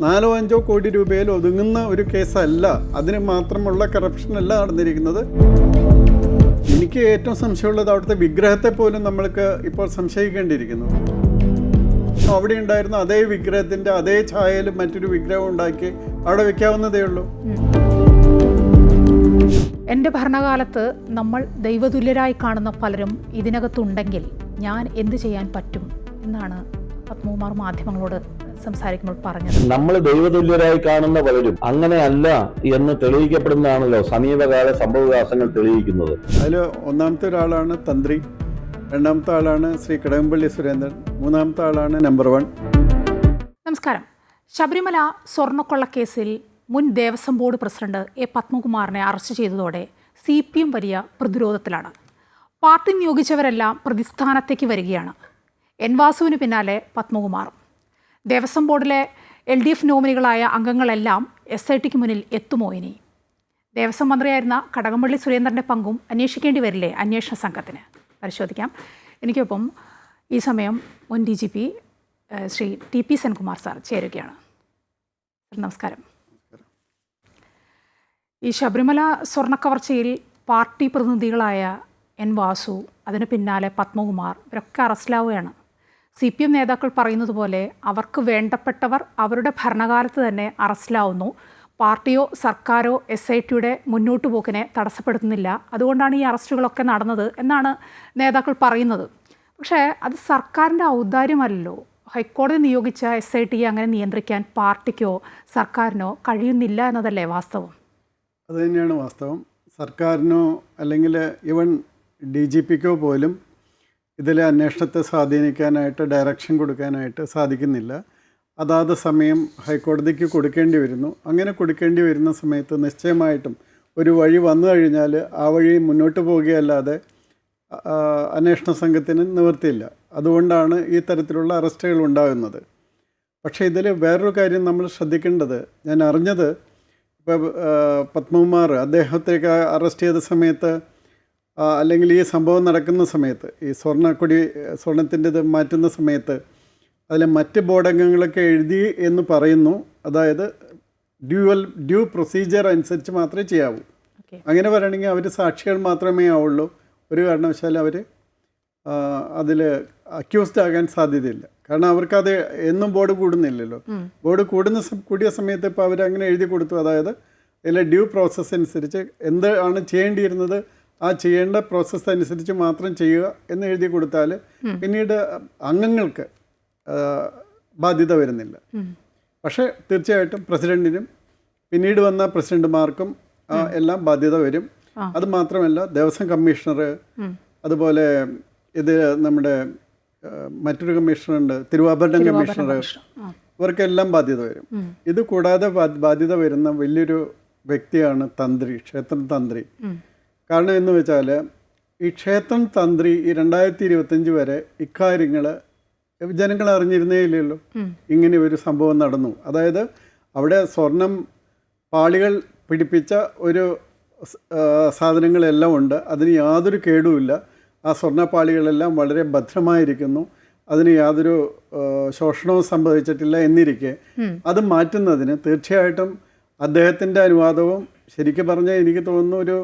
4-5 കോടി രൂപയിൽ ഒതുങ്ങുന്ന ഒരു കേസല്ല, അതിന് മാത്രമുള്ള കറപ്ഷനല്ല നടന്നിരിക്കുന്നത്. എനിക്ക് ഏറ്റവും സംശയമുള്ളത് അവിടുത്തെ വിഗ്രഹത്തെ പോലും നമ്മൾക്ക് ഇപ്പോൾ സംശയിക്കേണ്ടിയിരിക്കുന്നു. അവിടെ ഉണ്ടായിരുന്ന അതേ വിഗ്രഹത്തിൻ്റെ അതേ ഛായയിൽ മറ്റൊരു വിഗ്രഹം ഉണ്ടാക്കി അവിടെ വെക്കാവുന്നതേ ഉള്ളൂ. എൻ്റെ ഭരണകാലത്ത് നമ്മൾ ദൈവതുല്യരായി കാണുന്ന പലരും ഇതിനകത്തുണ്ടെങ്കിൽ ഞാൻ എന്ത് ചെയ്യാൻ പറ്റും എന്നാണ് പത്മകുമാർ മാധ്യമങ്ങളോട് സംസാരിക്കുമ്പോൾ പറഞ്ഞത്. നമ്മൾ ദൈവതുല്യരായി കാണുന്ന പലരും അങ്ങനെയല്ല എന്ന് തെളിയിക്കപ്പെടുന്നതാണല്ലോ സമീപകാല സംഭവവികാസങ്ങൾ തെളിയിക്കുന്നത്. അതിൽ ഒന്നാമത്തെ ഒരാളാണ് തന്ത്രി, രണ്ടാമത്തെ ആളാണ് ശ്രീ കടകംപള്ളി സുരേന്ദ്രൻ, മൂന്നാമത്തെ ആളാണ് നമ്പർ 1. നമസ്കാരം. ശബരിമല സ്വർണ്ണക്കൊള്ളക്കേസിൽ മുൻ ദേവസ്വം ബോർഡ് പ്രസിഡന്റ് എ പത്മകുമാറിനെ അറസ്റ്റ് ചെയ്തതോടെ CPM വലിയ പ്രതിരോധത്തിലാണ്. പാർട്ടി നിയോഗിച്ചവരെല്ലാം പ്രതിസ്ഥാനത്തേക്ക് വരികയാണ്. എൻ വാസുവിന് പിന്നാലെ പത്മകുമാർ. ദേവസ്വം ബോർഡിലെ LDF നോമിനികളായ അംഗങ്ങളെല്ലാം SITക്ക് മുന്നിൽ എത്തുമോ ഇനി? ദേവസ്വം മന്ത്രിയായിരുന്ന കടകംപള്ളി സുരേന്ദ്രൻ്റെ പങ്കും അന്വേഷിക്കേണ്ടി വരില്ലേ അന്വേഷണ സംഘത്തിന്? പരിശോധിക്കാം. എനിക്കൊപ്പം ഈ സമയം മുൻ DGP Shri TP Senkumar sir ചേരുകയാണ്. നമസ്കാരം. ഈ ശബരിമല സ്വർണ്ണക്കവർച്ചയിൽ പാർട്ടി പ്രതിനിധികളായ എൻ വാസു, അതിന് പിന്നാലെ പത്മകുമാർ, ഇവരൊക്കെ അറസ്റ്റിലാവുകയാണ്. CPM നേതാക്കൾ പറയുന്നത് പോലെ അവർക്ക് വേണ്ടപ്പെട്ടവർ അവരുടെ ഭരണകാലത്ത് തന്നെ അറസ്റ്റിലാവുന്നു. പാർട്ടിയോ സർക്കാരോ SITയുടെ മുന്നോട്ട് പോക്കിനെ തടസ്സപ്പെടുത്തുന്നില്ല. അതുകൊണ്ടാണ് ഈ അറസ്റ്റുകളൊക്കെ നടന്നത് എന്നാണ് നേതാക്കൾ പറയുന്നത്. പക്ഷേ അത് സർക്കാരിൻ്റെ ഔദാര്യമല്ലല്ലോ. ഹൈക്കോടതി നിയോഗിച്ച SITയെ അങ്ങനെ നിയന്ത്രിക്കാൻ പാർട്ടിക്കോ സർക്കാരിനോ കഴിയുന്നില്ല എന്നതല്ലേ വാസ്തവം? അത് തന്നെയാണ് വാസ്തവം. സർക്കാരിനോ അല്ലെങ്കിൽ ഈവൻ DGPക്കോ പോലും ഇതിലെ അന്വേഷണത്തെ സ്വാധീനിക്കാനായിട്ട്, ഡയറക്ഷൻ കൊടുക്കാനായിട്ട് സാധിക്കുന്നില്ല. അതാത് സമയം ഹൈക്കോടതിക്ക് കൊടുക്കേണ്ടി വരുന്നു. അങ്ങനെ കൊടുക്കേണ്ടി വരുന്ന സമയത്ത് നിശ്ചയമായിട്ടും ഒരു വഴി വന്നു കഴിഞ്ഞാൽ ആ വഴി മുന്നോട്ട് പോവുകയല്ലാതെ അന്വേഷണ സംഘത്തിന് നിവൃത്തിയില്ല. അതുകൊണ്ടാണ് ഈ തരത്തിലുള്ള അറസ്റ്റുകൾ ഉണ്ടാകുന്നത്. പക്ഷേ ഇതിൽ വേറൊരു കാര്യം നമ്മൾ ശ്രദ്ധിക്കേണ്ടത്, ഞാൻ അറിഞ്ഞത് ഇപ്പോൾ പത്മകുമാർ അദ്ദേഹത്തേക്ക് അറസ്റ്റ് ചെയ്ത സമയത്ത് അല്ലെങ്കിൽ ഈ സംഭവം നടക്കുന്ന സമയത്ത്, ഈ സ്വർണത്തിൻ്റെത് മാറ്റുന്ന സമയത്ത് അതിൽ മറ്റ് ബോർഡംഗങ്ങളൊക്കെ എഴുതി എന്ന് പറയുന്നു. അതായത് ഡ്യൂ പ്രൊസീജിയർ അനുസരിച്ച് മാത്രമേ ചെയ്യാവൂ. അങ്ങനെ പറയണമെങ്കിൽ അവർ സാക്ഷികൾ മാത്രമേ ആവുള്ളൂ. ഒരു കാരണവശാലും അവർ അതിൽ അക്യൂസ്ഡ് ആകാൻ സാധ്യതയില്ല. കാരണം അവർക്കത് എന്നും ബോർഡ് കൂടുന്നില്ലല്ലോ. ബോർഡ് കൂടിയ സമയത്ത് ഇപ്പോൾ അവരങ്ങനെ എഴുതി കൊടുത്തു. അതായത് ഇതിലെ ഡ്യൂ പ്രോസസ്സ് അനുസരിച്ച് എന്താണ് ചെയ്യേണ്ടിയിരുന്നത് ആ ചെയ്യേണ്ട പ്രോസസ്സ് അനുസരിച്ച് മാത്രം ചെയ്യുക എന്ന് എഴുതി കൊടുത്താൽ പിന്നീട് അംഗങ്ങൾക്ക് ബാധ്യത വരുന്നില്ല. പക്ഷേ തീർച്ചയായിട്ടും പ്രസിഡൻറ്റിനും പിന്നീട് വന്ന പ്രസിഡന്റുമാർക്കും എല്ലാം ബാധ്യത വരും. അത് മാത്രമല്ല ദേവസ്വം കമ്മീഷണർ, അതുപോലെ ഇത് നമ്മുടെ മറ്റൊരു കമ്മീഷണറുണ്ട്, തിരുവാഭരണം കമ്മീഷണർ, ഇവർക്കെല്ലാം ബാധ്യത വരും. ഇത് കൂടാതെ ബാധ്യത വരുന്ന വലിയൊരു വ്യക്തിയാണ് തന്ത്രി, ക്ഷേത്രം തന്ത്രി. കാരണം എന്ന് വെച്ചാൽ ഈ ക്ഷേത്രം തന്ത്രി ഈ 2025 വരെ ഇക്കാര്യങ്ങൾ ജനങ്ങൾ അറിഞ്ഞിരുന്നേ ഇല്ലല്ലോ. ഇങ്ങനെ ഒരു സംഭവം നടന്നു. അതായത് അവിടെ സ്വർണം പാളികൾ പിടിപ്പിച്ച ഒരു സാധനങ്ങളെല്ലാം ഉണ്ട്. അതിന് യാതൊരു കേടുമില്ല. ആ സ്വർണ്ണപ്പാളികളെല്ലാം വളരെ ഭദ്രമായിരിക്കുന്നു. അതിന് യാതൊരു ശോഷണവും സംഭവിച്ചിട്ടില്ല എന്നിരിക്കെ അത് മാറ്റുന്നതിന് തീർച്ചയായിട്ടും അദ്ദേഹത്തിൻ്റെ അനുവാദവും, ശരിക്കും പറഞ്ഞാൽ എനിക്ക് തോന്നുന്നു ഒരു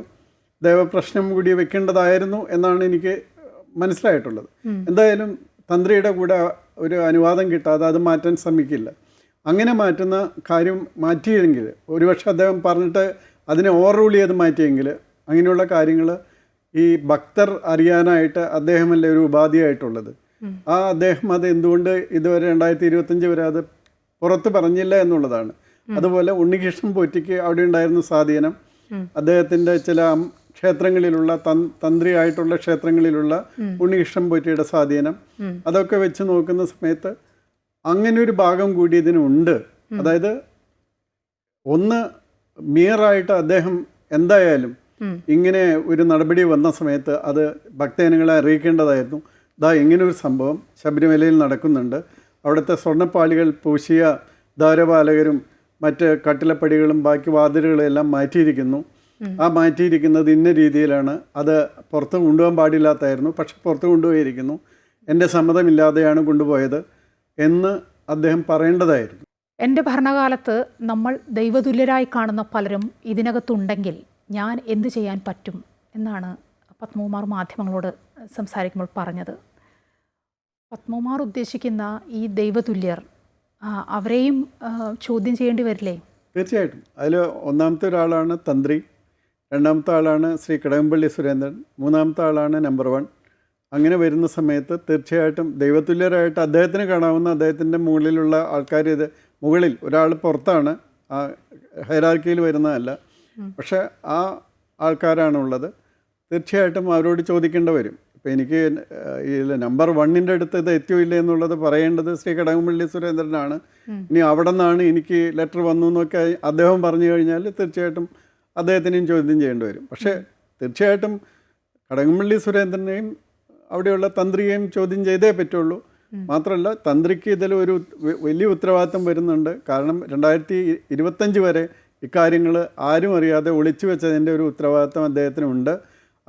ദൈവപ്രശ്നം കൂടി വെക്കേണ്ടതായിരുന്നു എന്നാണ് എനിക്ക് മനസ്സിലായിട്ടുള്ളത്. എന്തായാലും തന്ത്രിയുടെ കൂടെ ഒരു അനുവാദം കിട്ടാതെ അത് മാറ്റാൻ ശ്രമിക്കില്ല. അങ്ങനെ മാറ്റുന്ന കാര്യം മാറ്റിയെങ്കിൽ, ഒരുപക്ഷെ അദ്ദേഹം പറഞ്ഞിട്ട് അതിനെ ഓവർ റൂൾ ചെയ്ത് മാറ്റിയെങ്കിൽ, അങ്ങനെയുള്ള കാര്യങ്ങൾ ഈ ഭക്തർ അറിയാനായിട്ട് അദ്ദേഹമല്ലേ ഒരു ഉപാധിയായിട്ടുള്ളത്. അദ്ദേഹം അത് എന്തുകൊണ്ട് ഇതുവരെ 2025 വരെ അത് പുറത്ത് പറഞ്ഞില്ല എന്നുള്ളതാണ്. അതുപോലെ ഉണ്ണികൃഷ്ണൻ പോറ്റിക്ക് അവിടെ ഉണ്ടായിരുന്ന സ്വാധീനം, അദ്ദേഹത്തിൻ്റെ ചില ക്ഷേത്രങ്ങളിലുള്ള തന്ത്രിയായിട്ടുള്ള ക്ഷേത്രങ്ങളിലുള്ള ഉണ്ണികൃഷ്ണൻ പോറ്റിയുടെ സ്വാധീനം, അതൊക്കെ വെച്ച് നോക്കുന്ന സമയത്ത് അങ്ങനെ ഒരു ഭാഗം കൂടി ഇതിനുണ്ട്. അതായത് ഒന്ന് മിയറായിട്ട് അദ്ദേഹം എന്തായാലും ഇങ്ങനെ ഒരു നടപടി വന്ന സമയത്ത് അത് ഭക്തജനങ്ങളെ അറിയിക്കേണ്ടതായിരുന്നു. ഇങ്ങനൊരു സംഭവം ശബരിമലയിൽ നടക്കുന്നുണ്ട്, അവിടുത്തെ സ്വർണ്ണപ്പാളികൾ പൂശിയ ദ്വാരപാലകരും മറ്റ് കട്ടിലപ്പടികളും ബാക്കി വാതിലുകളും എല്ലാം മാറ്റിയിരിക്കുന്നു. ആ മാറ്റിയിരിക്കുന്നത് ഇന്ന രീതിയിലാണ്, അത് പുറത്ത് കൊണ്ടുപോകാൻ പാടില്ലാത്തായിരുന്നു, പക്ഷെ പുറത്ത് കൊണ്ടുപോയിരിക്കുന്നു, എൻ്റെ സമ്മതമില്ലാതെയാണ് കൊണ്ടുപോയത് എന്ന് അദ്ദേഹം പറയേണ്ടതായിരുന്നു. എൻ്റെ ഭരണകാലത്ത് നമ്മൾ ദൈവതുല്യരായി കാണുന്ന പലരും ഇതിനകത്തുണ്ടെങ്കിൽ ഞാൻ എന്ത് ചെയ്യാൻ പറ്റും എന്നാണ് പത്മകുമാർ മാധ്യമങ്ങളോട് സംസാരിക്കുമ്പോൾ പറഞ്ഞത്. പത്മകുമാർ ഉദ്ദേശിക്കുന്ന ഈ ദൈവതുല്യർ അവരെയും ചോദ്യം ചെയ്യേണ്ടി വരില്ലേ? തീർച്ചയായിട്ടും. അതിൽ ഒന്നാമത്തെ ഒരാളാണ് തന്ത്രി, രണ്ടാമത്തെ ആളാണ് ശ്രീ കടകംപള്ളി സുരേന്ദ്രൻ, മൂന്നാമത്തെ ആളാണ് നമ്പർ 1. അങ്ങനെ വരുന്ന സമയത്ത് തീർച്ചയായിട്ടും ദൈവതുല്യരായിട്ട് അദ്ദേഹത്തിന് കാണാവുന്ന അദ്ദേഹത്തിൻ്റെ മുകളിലുള്ള ആൾക്കാർ, ഇത് മുകളിൽ ഒരാൾ പുറത്താണ്, ആ ഹൈറാർക്കിയിൽ വരുന്നതല്ല. പക്ഷേ ആ ആൾക്കാരാണുള്ളത്. തീർച്ചയായിട്ടും അവരോട് ചോദിക്കേണ്ടി വരും. ഇപ്പോൾ എനിക്ക് ഇതിൽ നമ്പർ 1ൻ്റെ അടുത്ത് ഇത് എത്തിയോ ഇല്ല എന്നുള്ളത് പറയേണ്ടത് ശ്രീ കടകംപള്ളി സുരേന്ദ്രനാണ്. ഇനി അവിടെ നിന്നാണ് എനിക്ക് ലെറ്റർ വന്നു എന്നൊക്കെ അദ്ദേഹം പറഞ്ഞു കഴിഞ്ഞാൽ തീർച്ചയായിട്ടും അദ്ദേഹത്തിനെയും ചോദ്യം ചെയ്യേണ്ടി വരും. പക്ഷേ തീർച്ചയായിട്ടും കടകംപള്ളി സുരേന്ദ്രനെയും അവിടെയുള്ള തന്ത്രിയെയും ചോദ്യം ചെയ്തേ പറ്റുള്ളൂ. മാത്രമല്ല, തന്ത്രിക്ക് ഇതിൽ ഒരു വലിയ ഉത്തരവാദിത്തം വരുന്നുണ്ട്. കാരണം 2025 വരെ ഇക്കാര്യങ്ങൾ ആരും അറിയാതെ ഒളിച്ചു വെച്ചതിൻ്റെ ഒരു ഉത്തരവാദിത്തം അദ്ദേഹത്തിനുണ്ട്.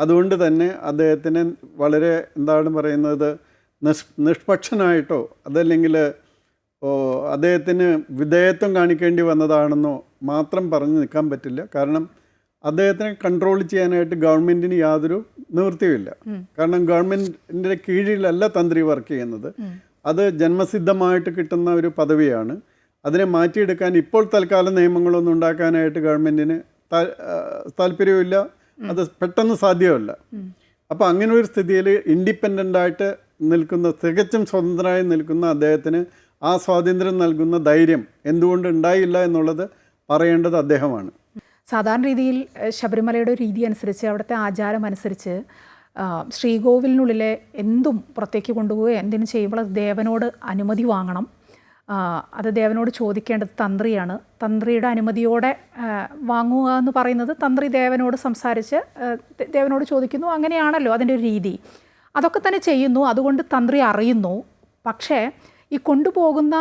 അതുകൊണ്ട് തന്നെ അദ്ദേഹത്തിന് വളരെ എന്താണ് പറയുന്നത്, നിഷ്പക്ഷനായിട്ടോ അതല്ലെങ്കിൽ അദ്ദേഹത്തിന് വിധേയത്വം കാണിക്കേണ്ടി വന്നതാണെന്നോ മാത്രം പറഞ്ഞു നിൽക്കാൻ പറ്റില്ല. കാരണം അദ്ദേഹത്തിനെ കൺട്രോൾ ചെയ്യാനായിട്ട് ഗവൺമെൻറ്റിന് യാതൊരു നിവൃത്തിയുമില്ല. കാരണം ഗവൺമെൻറ്റിൻ്റെ കീഴിലല്ല തന്ത്രി വർക്ക് ചെയ്യുന്നത്. അത് ജന്മസിദ്ധമായിട്ട് കിട്ടുന്ന ഒരു പദവിയാണ്. അതിനെ മാറ്റിയെടുക്കാൻ ഇപ്പോൾ തൽക്കാലം നിയമങ്ങളൊന്നും ഉണ്ടാക്കാനായിട്ട് ഗവൺമെൻറ്റിന് താല്പര്യമില്ല. അത് പെട്ടെന്ന് സാധ്യമല്ല. അപ്പോൾ അങ്ങനെ ഒരു സ്ഥിതിയിൽ ഇൻഡിപെൻഡൻ്റായിട്ട് നിൽക്കുന്ന, തികച്ചും സ്വതന്ത്രമായി നിൽക്കുന്ന അദ്ദേഹത്തിന് ആ സ്വാതന്ത്ര്യം നൽകുന്ന ധൈര്യം എന്തുകൊണ്ട് ഉണ്ടായില്ല എന്നുള്ളത് പറയേണ്ടത് അദ്ദേഹമാണ്. സാധാരണ രീതിയിൽ ശബരിമലയുടെ രീതി അനുസരിച്ച്, അവിടുത്തെ ആചാരം അനുസരിച്ച് ശ്രീകോവിലിനുള്ളിലെ എന്തും പുറത്തേക്ക് കൊണ്ടുപോവുകയോ എന്തിനും ചെയ്യുമ്പോൾ അത് ദേവനോട് അനുമതി വാങ്ങണം. അത് ദേവനോട് ചോദിക്കേണ്ടത് തന്ത്രിയാണ്. തന്ത്രിയുടെ അനുമതിയോടെ വാങ്ങുക എന്ന് പറയുന്നത് തന്ത്രി ദേവനോട് സംസാരിച്ച് ദേവനോട് ചോദിക്കുന്നു. അങ്ങനെയാണല്ലോ അതിൻ്റെ ഒരു രീതി. അതൊക്കെ തന്നെ ചെയ്യുന്നു. അതുകൊണ്ട് തന്ത്രി അറിയുന്നു. പക്ഷേ ഈ കൊണ്ടുപോകുന്ന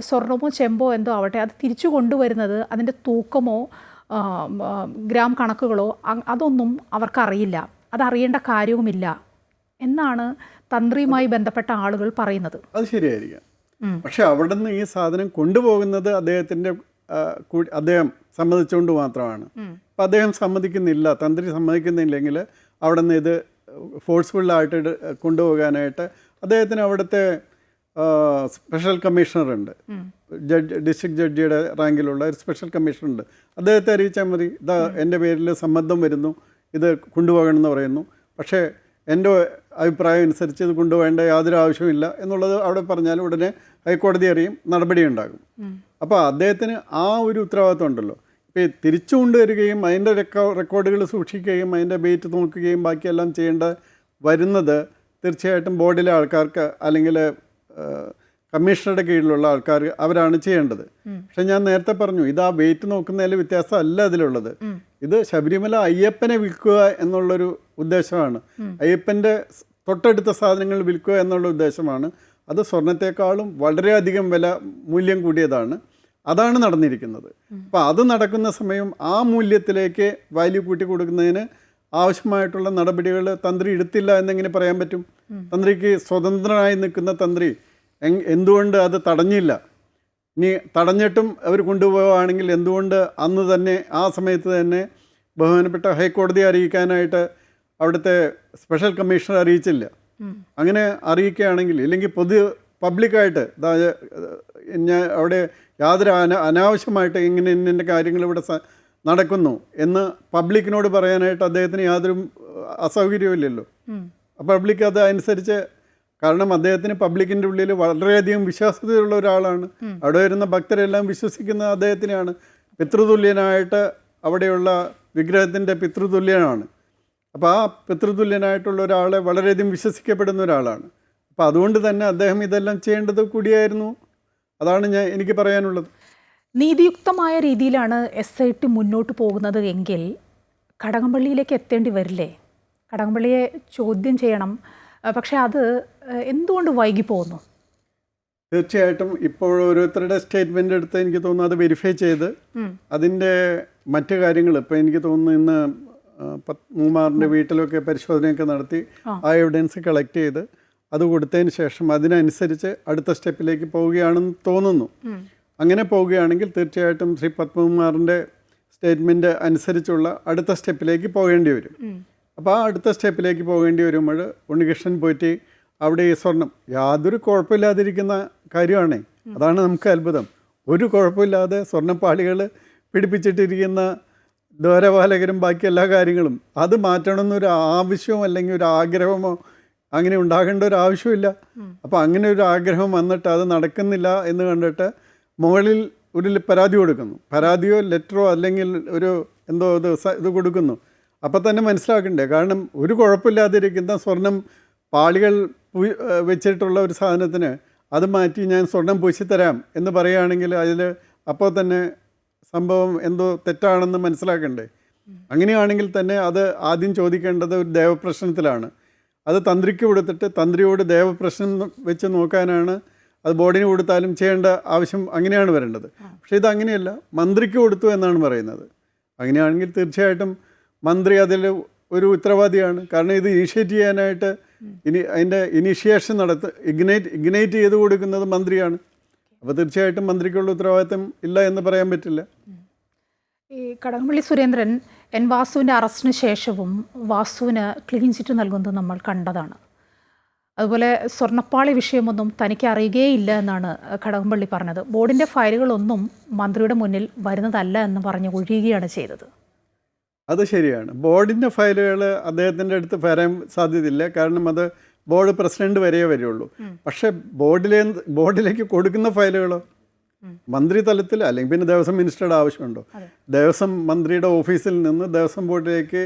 സ്വർണമോ ചെമ്പോ എന്തോ ആവട്ടെ, അത് തിരിച്ചു കൊണ്ടുവരുന്നത് അതിൻ്റെ തൂക്കമോ ഗ്രാം കണക്കുകളോ അതൊന്നും അവർക്കറിയില്ല. അതറിയേണ്ട കാര്യവുമില്ല എന്നാണ് തന്ത്രിയുമായി ബന്ധപ്പെട്ട ആളുകൾ പറയുന്നത്. അത് ശരിയായിരിക്കാം. പക്ഷെ അവിടെ നിന്ന് ഈ സാധനം കൊണ്ടുപോകുന്നത് അദ്ദേഹം സമ്മതിച്ചുകൊണ്ട് മാത്രമാണ്. അപ്പം അദ്ദേഹം സമ്മതിക്കുന്നില്ല, തന്ത്രി സമ്മതിക്കുന്നില്ലെങ്കിൽ അവിടെ നിന്ന് ഇത് ഫോഴ്സ്ഫുള്ളായിട്ട് കൊണ്ടുപോകാനായിട്ട് അദ്ദേഹത്തിന് അവിടുത്തെ സ്പെഷ്യൽ കമ്മീഷണറുണ്ട്, ഡിസ്ട്രിക്ട് ജഡ്ജിയുടെ റാങ്കിലുള്ള ഒരു സ്പെഷ്യൽ കമ്മീഷണറുണ്ട്. അദ്ദേഹത്തെ അറിയിച്ചാൽ മതി, ഇതാ എൻ്റെ പേരിൽ സമ്മർദ്ദം വരുന്നു, ഇത് കൊണ്ടുപോകണമെന്ന് പറയുന്നു. പക്ഷേ എൻ്റെ അഭിപ്രായം അനുസരിച്ച് ഇത് കൊണ്ടുപോകേണ്ട യാതൊരു ആവശ്യമില്ല എന്നുള്ളത് അവിടെ പറഞ്ഞാൽ ഉടനെ ഹൈക്കോടതി അറിയും, നടപടി ഉണ്ടാകും. അപ്പോൾ അദ്ദേഹത്തിന് ആ ഒരു ഉത്തരവാദിത്വം ഉണ്ടല്ലോ. ഇപ്പോൾ തിരിച്ചു കൊണ്ടുവരികയും അതിൻ്റെ റെക്കോർഡുകൾ സൂക്ഷിക്കുകയും അതിൻ്റെ വെയിറ്റ് നോക്കുകയും ബാക്കിയെല്ലാം ചെയ്യേണ്ട വരുന്നത് തീർച്ചയായിട്ടും ബോർഡിലെ ആൾക്കാർക്ക് അല്ലെങ്കിൽ കമ്മീഷണറുടെ കീഴിലുള്ള ആൾക്കാർ അവരാണ് ചെയ്യേണ്ടത്. പക്ഷെ ഞാൻ നേരത്തെ പറഞ്ഞു, ഇത് ആ വെയിറ്റ് നോക്കുന്നതിൽ വ്യത്യാസമല്ല അതിലുള്ളത്. ഇത് ശബരിമല അയ്യപ്പനെ വിൽക്കുക എന്നുള്ളൊരു ഉദ്ദേശമാണ്. അയ്യപ്പൻ്റെ തൊട്ടടുത്ത സാധനങ്ങൾ വിൽക്കുക എന്നുള്ള ഉദ്ദേശമാണ്. അത് സ്വർണത്തെക്കാളും വളരെയധികം മൂല്യം കൂടിയതാണ്. അതാണ് നടന്നിരിക്കുന്നത്. അപ്പോൾ അത് നടക്കുന്ന സമയം ആ മൂല്യത്തിലേക്ക് വാല്യൂ കൂട്ടി കൊടുക്കുന്നതിന് ആവശ്യമായിട്ടുള്ള നടപടികൾ തന്ത്രി എടുത്തില്ല എന്നെങ്ങനെ പറയാൻ പറ്റും? തന്ത്രിക്ക് സ്വതന്ത്രനായി നിൽക്കുന്ന തന്ത്രി എന്തുകൊണ്ട് അത് തടഞ്ഞില്ല? ഇനി തടഞ്ഞിട്ടും അവർ കൊണ്ടുപോവുകയാണെങ്കിൽ എന്തുകൊണ്ട് അന്ന് തന്നെ ആ സമയത്ത് തന്നെ ബഹുമാനപ്പെട്ട ഹൈക്കോടതിയെ അറിയിക്കാനായിട്ട് അവിടുത്തെ സ്പെഷ്യൽ കമ്മീഷണർ അറിയിച്ചില്ല? അങ്ങനെ അറിയിക്കുകയാണെങ്കിൽ, ഇല്ലെങ്കിൽ പബ്ലിക്കായിട്ട് ഞാൻ അവിടെ യാതൊരു അനാവശ്യമായിട്ട് ഇങ്ങനെ ഇന്ന കാര്യങ്ങൾ ഇവിടെ നടക്കുന്നു എന്ന് പബ്ലിക്കിനോട് പറയാനായിട്ട് അദ്ദേഹത്തിന് യാതൊരു അസൗകര്യമില്ലല്ലോ. പബ്ലിക് അത് അനുസരിച്ച്, കാരണം അദ്ദേഹത്തിന് പബ്ലിക്കിൻ്റെ ഉള്ളിൽ വളരെയധികം വിശ്വാസ്യതയുള്ള ഒരാളാണ്. അവിടെ വരുന്ന ഭക്തരെല്ലാം വിശ്വസിക്കുന്ന അദ്ദേഹത്തിനെയാണ്. പിതൃതുല്യനായിട്ട് അവിടെയുള്ള വിഗ്രഹത്തിൻ്റെ പിതൃതുല്യനാണ്. അപ്പോൾ ആ പിതൃതുല്യനായിട്ടുള്ള ഒരാളെ വളരെയധികം വിശ്വസിക്കപ്പെടുന്ന ഒരാളാണ്. അപ്പോൾ അതുകൊണ്ട് തന്നെ അദ്ദേഹം ഇതെല്ലാം ചെയ്യേണ്ടത് കൂടിയായിരുന്നു. അതാണ് എനിക്ക് പറയാനുള്ളത്. നീതിയുക്തമായ രീതിയിലാണ് SIT മുന്നോട്ട് പോകുന്നത് എങ്കിൽ കടകംപള്ളിയിലേക്ക് എത്തേണ്ടി വരില്ലേ? കടകംപള്ളിയെ ചോദ്യം ചെയ്യണം. പക്ഷെ അത് എന്തുകൊണ്ട് വൈകി പോകുന്നു? തീർച്ചയായിട്ടും ഇപ്പോൾ ഓരോരുത്തരുടെ സ്റ്റേറ്റ്മെൻ്റ് എടുത്ത് എനിക്ക് തോന്നുന്നു അത് വെരിഫൈ ചെയ്ത് അതിൻ്റെ മറ്റു കാര്യങ്ങൾ, ഇപ്പോൾ എനിക്ക് തോന്നുന്നു ഇന്ന് പത്മകുമാറിൻ്റെ വീട്ടിലൊക്കെ പരിശോധനയൊക്കെ നടത്തി ആ എവിഡൻസ് കളക്ട് ചെയ്ത് അത് കൊടുത്തതിന് ശേഷം അതിനനുസരിച്ച് അടുത്ത സ്റ്റെപ്പിലേക്ക് പോവുകയാണെന്ന് തോന്നുന്നു. അങ്ങനെ പോവുകയാണെങ്കിൽ തീർച്ചയായിട്ടും ശ്രീ പത്മകുമാറിൻ്റെ സ്റ്റേറ്റ്മെൻറ്റ് അനുസരിച്ചുള്ള അടുത്ത സ്റ്റെപ്പിലേക്ക് പോകേണ്ടി വരും. അപ്പോൾ ആ അടുത്ത സ്റ്റെപ്പിലേക്ക് പോകേണ്ടി വരുമ്പോൾ ഉണ്ണികൃഷ്ണൻ പോറ്റി അവിടെ ഈ സ്വർണം യാതൊരു കുഴപ്പമില്ലാതിരിക്കുന്ന കാര്യമാണ്. അതാണ് നമുക്ക് അത്ഭുതം. ഒരു കുഴപ്പമില്ലാതെ സ്വർണ്ണപ്പാളികൾ പിടിപ്പിച്ചിട്ടിരിക്കുന്ന ദ്വാരപാലകരും ബാക്കി എല്ലാ കാര്യങ്ങളും അത് മാറ്റണമെന്നൊരു ആവശ്യമോ അല്ലെങ്കിൽ ഒരു ആഗ്രഹമോ അങ്ങനെ ഉണ്ടാകേണ്ട ഒരു ആവശ്യമില്ല. അപ്പോൾ അങ്ങനെ ഒരു ആഗ്രഹം വന്നിട്ട് അത് നടക്കുന്നില്ല എന്ന് കണ്ടിട്ട് മുകളിൽ ഒരു പരാതി കൊടുക്കുന്നു. പരാതിയോ ലെറ്ററോ അല്ലെങ്കിൽ ഒരു എന്തോ ഇത് കൊടുക്കുന്നു. അപ്പോൾ തന്നെ മനസ്സിലാക്കണ്ടേ, കാരണം ഒരു കുഴപ്പമില്ലാതിരിക്കുന്ന സ്വർണം പാളികൾ വെച്ചിട്ടുള്ള ഒരു സാധനത്തിന് അത് മാറ്റി ഞാൻ സ്വർണം പൂശിത്തരാം എന്ന് പറയുകയാണെങ്കിൽ അതിൽ അപ്പോൾ തന്നെ സംഭവം എന്തോ തെറ്റാണെന്ന് മനസ്സിലാക്കണ്ടേ. അങ്ങനെയാണെങ്കിൽ തന്നെ അത് ആദ്യം ചോദിക്കേണ്ടത് ഒരു ദേവപ്രശ്നത്തിലാണ്. അത് തന്ത്രിക്ക് കൊടുത്തിട്ട് തന്ത്രിയോട് ദേവപ്രശ്നം വെച്ച് നോക്കാനാണ്. അത് ബോർഡിന് കൊടുത്താലും ചെയ്യേണ്ട ആവശ്യം അങ്ങനെയാണ് വരേണ്ടത്. പക്ഷേ ഇതങ്ങനെയല്ല, മന്ത്രിക്ക് കൊടുത്തു എന്നാണ് പറയുന്നത്. അങ്ങനെയാണെങ്കിൽ തീർച്ചയായിട്ടും മന്ത്രി അതിൽ ഒരു ഉത്തരവാദിയാണ്. കാരണം ഇത് ഇനിഷ്യേറ്റ് ചെയ്യാനായിട്ട് അതിൻ്റെ ഇനിഷ്യേഷൻ ഇഗ്നൈറ്റ് ചെയ്ത് കൊടുക്കുന്നത് മന്ത്രിയാണ്. അപ്പോൾ തീർച്ചയായിട്ടും മന്ത്രിക്കുള്ള ഉത്തരവാദിത്തം ഇല്ല എന്ന് പറയാൻ പറ്റില്ല. ഈ കടകംപള്ളി സുരേന്ദ്രൻ എൻ വാസുവിൻ്റെ അറസ്റ്റിന് ശേഷവും വാസുവിന് ക്ലീൻ ചിറ്റ് നൽകുന്നത് നമ്മൾ കണ്ടതാണ്. അതുപോലെ സ്വർണ്ണപ്പാളി വിഷയമൊന്നും തനിക്ക് അറിയുകയില്ല എന്നാണ് കടകംപള്ളി പറഞ്ഞത്. ബോർഡിൻ്റെ ഫയലുകളൊന്നും മന്ത്രിയുടെ മുന്നിൽ വരുന്നതല്ല എന്ന് പറഞ്ഞ് ഒഴിയുകയാണ് ചെയ്തത്. അത് ശരിയാണ്. ബോർഡിൻ്റെ ഫയലുകൾ അദ്ദേഹത്തിൻ്റെ അടുത്ത് വരാൻ സാധ്യതയില്ല. കാരണം അത് ബോർഡ് പ്രസിഡന്റ് വരെയേ വരികയുള്ളൂ. പക്ഷേ ബോർഡിലേക്ക് കൊടുക്കുന്ന ഫയലുകളോ മന്ത്രി തലത്തിൽ അല്ലെങ്കിൽ പിന്നെ ദേവസ്വം മിനിസ്റ്ററുടെ ആവശ്യമുണ്ടോ? ദേവസ്വം മന്ത്രിയുടെ ഓഫീസിൽ നിന്ന് ദേവസ്വം ബോർഡിലേക്ക്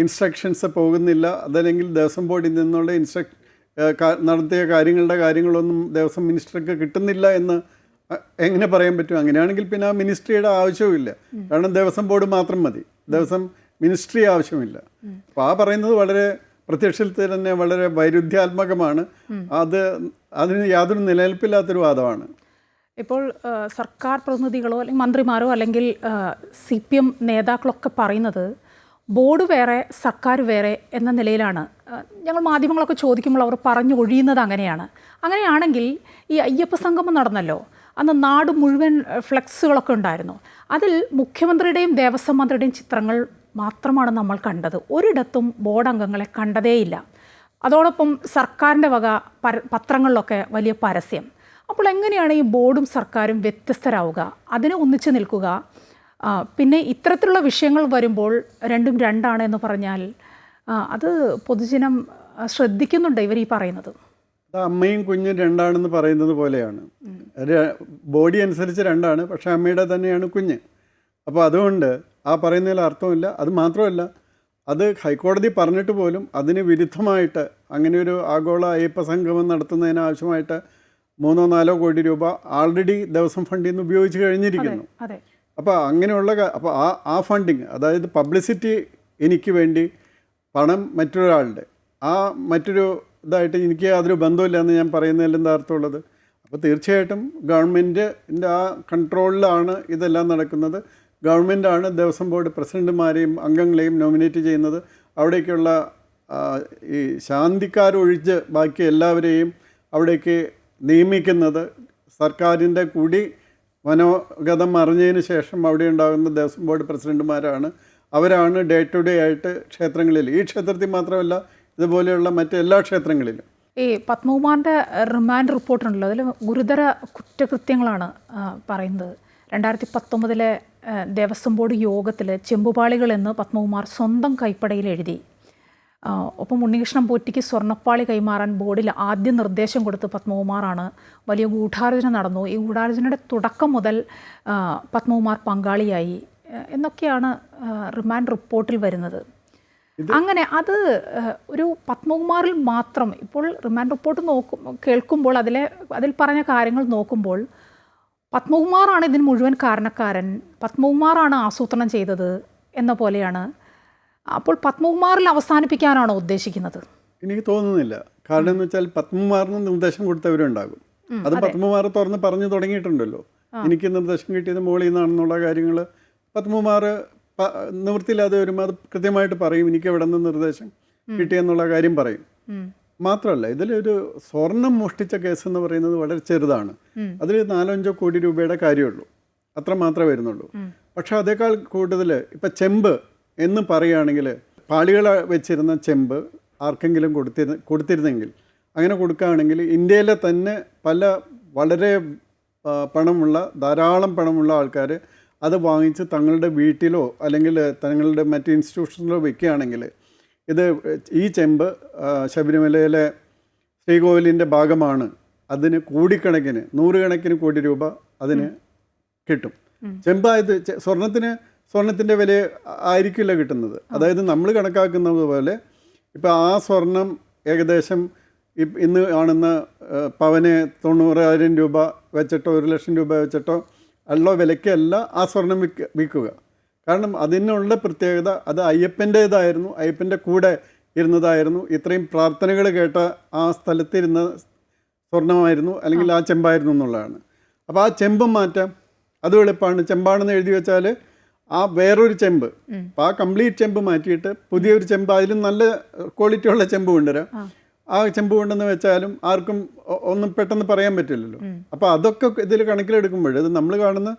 ഇൻസ്ട്രക്ഷൻസ് പോകുന്നില്ല. അതല്ലെങ്കിൽ ദേവസ്വം ബോർഡിൽ നിന്നുള്ള നടത്തിയ കാര്യങ്ങളൊന്നും ദേവസ്വം മിനിസ്റ്റർക്ക് കിട്ടുന്നില്ല എന്ന് എങ്ങനെ പറയാൻ പറ്റും? അങ്ങനെയാണെങ്കിൽ പിന്നെ ആ മിനിസ്ട്രിയുടെ ആവശ്യവുമില്ല. കാരണം ദേവസ്വം ബോർഡ് മാത്രം മതി, ദേവസ്വം മിനിസ്ട്രി ആവശ്യമില്ല. അപ്പോൾ ആ പറയുന്നത് വളരെ പ്രത്യക്ഷത്തിൽ തന്നെ വളരെ വൈരുദ്ധ്യാത്മകമാണ്. അതിന് യാതൊരു നിലനിൽപ്പില്ലാത്തൊരു വാദമാണ്. ഇപ്പോൾ സർക്കാർ പ്രതിനിധികളോ അല്ലെങ്കിൽ മന്ത്രിമാരോ അല്ലെങ്കിൽ CPM നേതാക്കളൊക്കെ പറയുന്നത് ബോർഡ് വേറെ സർക്കാർ വേറെ എന്ന നിലയിലാണ്. ഞങ്ങൾ മാധ്യമങ്ങളൊക്കെ ചോദിക്കുമ്പോൾ അവർ പറഞ്ഞു ഒഴിയുന്നത് അങ്ങനെയാണ്. അങ്ങനെയാണെങ്കിൽ ഈ അയ്യപ്പ സംഗമം നടന്നല്ലോ, അന്ന് നാട് മുഴുവൻ ഫ്ലെക്സുകളൊക്കെ ഉണ്ടായിരുന്നു. അതിൽ മുഖ്യമന്ത്രിയുടെയും ദേവസ്വം മന്ത്രിയുടെയും ചിത്രങ്ങൾ മാത്രമാണ് നമ്മൾ കണ്ടത്. ഒരിടത്തും ബോർഡ് അംഗങ്ങളെ കണ്ടതേയില്ല. അതോടൊപ്പം സർക്കാരിൻ്റെ വക പത്രങ്ങളിലൊക്കെ വലിയ പരസ്യം. അപ്പോൾ എങ്ങനെയാണ് ഈ ബോർഡും സർക്കാരും വ്യത്യസ്തരാവുക, അതിനെ ഒന്നിച്ചു നിൽക്കുക? പിന്നെ ഇത്തരത്തിലുള്ള വിഷയങ്ങൾ വരുമ്പോൾ രണ്ടും രണ്ടാണ് എന്ന് പറഞ്ഞാൽ അത് പൊതുജനം ശ്രദ്ധിക്കുന്നുണ്ട് ഇവർ ഈ പറയുന്നത്. അമ്മയും കുഞ്ഞും രണ്ടാണെന്ന് പറയുന്നത് പോലെയാണ്. ബോഡി അനുസരിച്ച് രണ്ടാണ്, പക്ഷേ അമ്മയുടെ തന്നെയാണ് കുഞ്ഞ്. അപ്പോൾ അതുകൊണ്ട് ആ പറയുന്നതിൽ അർത്ഥമില്ല. അത് മാത്രമല്ല, അത് ഹൈക്കോടതി പറഞ്ഞിട്ട് പോലും അതിന് വിരുദ്ധമായിട്ട് അങ്ങനെ ഒരു ആഗോള അയ്യപ്പ സംഗമം നടത്തുന്നതിന് ആവശ്യമായിട്ട് 3-4 കോടി രൂപ ആൾറെഡി ദേവസ്വം ഫണ്ടിൽ നിന്ന് ഉപയോഗിച്ച് കഴിഞ്ഞിരിക്കുന്നു. അപ്പോൾ അങ്ങനെയുള്ള അപ്പോൾ ആ ഫണ്ടിങ്, അതായത് പബ്ലിസിറ്റി എനിക്ക് വേണ്ടി പണം മറ്റൊരാളുടെ മറ്റൊരു ഇതായിട്ട് എനിക്ക് യാതൊരു ബന്ധമില്ല എന്ന് ഞാൻ പറയുന്നതിൽ എന്താ അർത്ഥമുള്ളത്? അപ്പോൾ തീർച്ചയായിട്ടും ഗവൺമെൻറ്റിൻ്റെ ആ കൺട്രോളിലാണ് ഇതെല്ലാം നടക്കുന്നത്. ഗവൺമെൻറ്റാണ് ദേവസ്വം ബോർഡ് പ്രസിഡന്റുമാരെയും അംഗങ്ങളെയും നോമിനേറ്റ് ചെയ്യുന്നത്. അവിടേക്കുള്ള ഈ ശാന്തിക്കാരൊഴിച്ച് ബാക്കി എല്ലാവരെയും അവിടേക്ക് നിയമിക്കുന്നത് സർക്കാരിൻ്റെ കൂടി മനോഗതം അറിഞ്ഞതിന് ശേഷം അവിടെ ഉണ്ടാകുന്ന ദേവസ്വം ബോർഡ് പ്രസിഡന്റുമാരാണ്. അവരാണ് ഡേ ടു ഡേ ആയിട്ട് ക്ഷേത്രങ്ങളിൽ, ഈ ക്ഷേത്രത്തിൽ മാത്രമല്ല ഇതുപോലെയുള്ള മറ്റെല്ലാ ക്ഷേത്രങ്ങളിലും. ഈ പത്മകുമാറിൻ്റെ റിമാൻഡ് റിപ്പോർട്ടുണ്ടല്ലോ, അതിൽ ഗുരുതര കുറ്റകൃത്യങ്ങളാണ് പറയുന്നത്. 2019 ദേവസ്വം ബോർഡ് യോഗത്തിൽ ചെമ്പുപാളികൾ എന്ന് പത്മകുമാർ സ്വന്തം കൈപ്പടയിൽ എഴുതി. ഒപ്പം ഉണ്ണികൃഷ്ണൻ പോറ്റിക്ക് സ്വർണ്ണപ്പാളി കൈമാറാൻ ബോർഡിൽ ആദ്യം നിർദ്ദേശം കൊടുത്ത് പത്മകുമാറാണ്. വലിയ ഗൂഢാലോചന നടന്നു. ഈ ഗൂഢാലോചനയുടെ തുടക്കം മുതൽ പത്മകുമാർ പങ്കാളിയായി എന്നൊക്കെയാണ് റിമാൻഡ് റിപ്പോർട്ടിൽ വരുന്നത്. അങ്ങനെ അത് ഒരു പത്മകുമാറിൽ മാത്രം ഇപ്പോൾ റിമാൻഡ് റിപ്പോർട്ട് കേൾക്കുമ്പോൾ അതിൽ പറഞ്ഞ കാര്യങ്ങൾ നോക്കുമ്പോൾ പത്മകുമാറാണ് ഇതിന് മുഴുവൻ കാരണക്കാരൻ, പത്മകുമാറാണ് ആസൂത്രണം ചെയ്തത് എന്ന പോലെയാണ്. അപ്പോൾ പത്മകുമാറിൽ അവസാനിപ്പിക്കാനാണോ ഉദ്ദേശിക്കുന്നത്? എനിക്ക് തോന്നുന്നില്ല. കാരണം എന്ന് വെച്ചാൽ പത്മകുമാറിന് നിർദ്ദേശം കൊടുത്തവരുണ്ടാകും. അത് പത്മകുമാർ തുറന്ന് പറഞ്ഞു തുടങ്ങിയിട്ടുണ്ടല്ലോ. എനിക്ക് നിർദ്ദേശം കിട്ടിയത് മുകളിൽ നിന്നാണെന്നുള്ള കാര്യങ്ങൾ പത്മകുമാർ നിവൃത്തിയില്ലാതെ വരുമ്പോൾ അത് കൃത്യമായിട്ട് പറയും. എനിക്ക് എവിടെ നിന്ന് നിർദ്ദേശം കിട്ടിയെന്നുള്ള കാര്യം പറയും. മാത്രമല്ല ഇതിലൊരു സ്വർണം മോഷ്ടിച്ച കേസ് എന്ന് പറയുന്നത് വളരെ ചെറുതാണ്. അതിൽ 4-5 കോടി രൂപയുടെ കാര്യമുള്ളൂ, അത്ര മാത്രമേ വരുന്നുള്ളൂ. പക്ഷെ അതേക്കാൾ കൂടുതൽ ഇപ്പം ചെമ്പ് എന്ന് പറയുകയാണെങ്കിൽ പാളികൾ വെച്ചിരുന്ന ചെമ്പ് ആർക്കെങ്കിലും കൊടുത്തിരുന്നെങ്കിൽ, അങ്ങനെ കൊടുക്കുകയാണെങ്കിൽ ഇന്ത്യയിലെ തന്നെ പല വളരെ ധാരാളം പണമുള്ള ആൾക്കാർ അത് വാങ്ങിച്ച് തങ്ങളുടെ വീട്ടിലോ അല്ലെങ്കിൽ തങ്ങളുടെ മറ്റ് ഇൻസ്റ്റിറ്റ്യൂഷനിലോ വെക്കുകയാണെങ്കിൽ ഈ ചെമ്പ് ശബരിമലയിലെ ശ്രീകോവിലിൻ്റെ ഭാഗമാണ്, അതിന് കോടിക്കണക്കിന് 100 കണക്കിന് കോടി രൂപ അതിന് കിട്ടും. ചെമ്പായത് സ്വർണത്തിൻ്റെ വില ആയിരിക്കില്ല കിട്ടുന്നത്. അതായത് നമ്മൾ കണക്കാക്കുന്നത് പോലെ ഇപ്പോൾ ആ സ്വർണം ഏകദേശം ഇന്ന് കാണുന്ന പവന് 90,000 രൂപ വെച്ചിട്ടോ 1,00,000 രൂപ വെച്ചിട്ടോ ഉള്ള വിലയ്ക്കല്ല ആ സ്വർണം വിൽക്കുക. കാരണം അതിനുള്ള പ്രത്യേകത അത് അയ്യപ്പൻ്റേതായിരുന്നു, അയ്യപ്പൻ്റെ കൂടെ ഇരുന്നതായിരുന്നു, ഇത്രയും പ്രാർത്ഥനകൾ കേട്ട ആ സ്ഥലത്തിരുന്ന സ്വർണ്ണമായിരുന്നു അല്ലെങ്കിൽ ആ ചെമ്പായിരുന്നു എന്നുള്ളതാണ്. അപ്പോൾ ആ ചെമ്പും മാറ്റാം, അതും എളുപ്പമാണ്. ചെമ്പാണെന്ന് എഴുതി വെച്ചാൽ ആ വേറൊരു ചെമ്പ്, അപ്പോൾ ആ കംപ്ലീറ്റ് ചെമ്പ് മാറ്റിയിട്ട് പുതിയൊരു ചെമ്പ്, അതിലും നല്ല ക്വാളിറ്റി ഉള്ള ചെമ്പ് കൊണ്ടുവരാം. ആ ചെമ്പ് കൊണ്ടെന്ന് വെച്ചാലും ആർക്കും ഒന്നും പെട്ടെന്ന് പറയാൻ പറ്റില്ലല്ലോ. അപ്പോൾ അതൊക്കെ ഇതിൽ കണക്കിലെടുക്കുമ്പോൾ ഇത് നമ്മൾ കാണുന്ന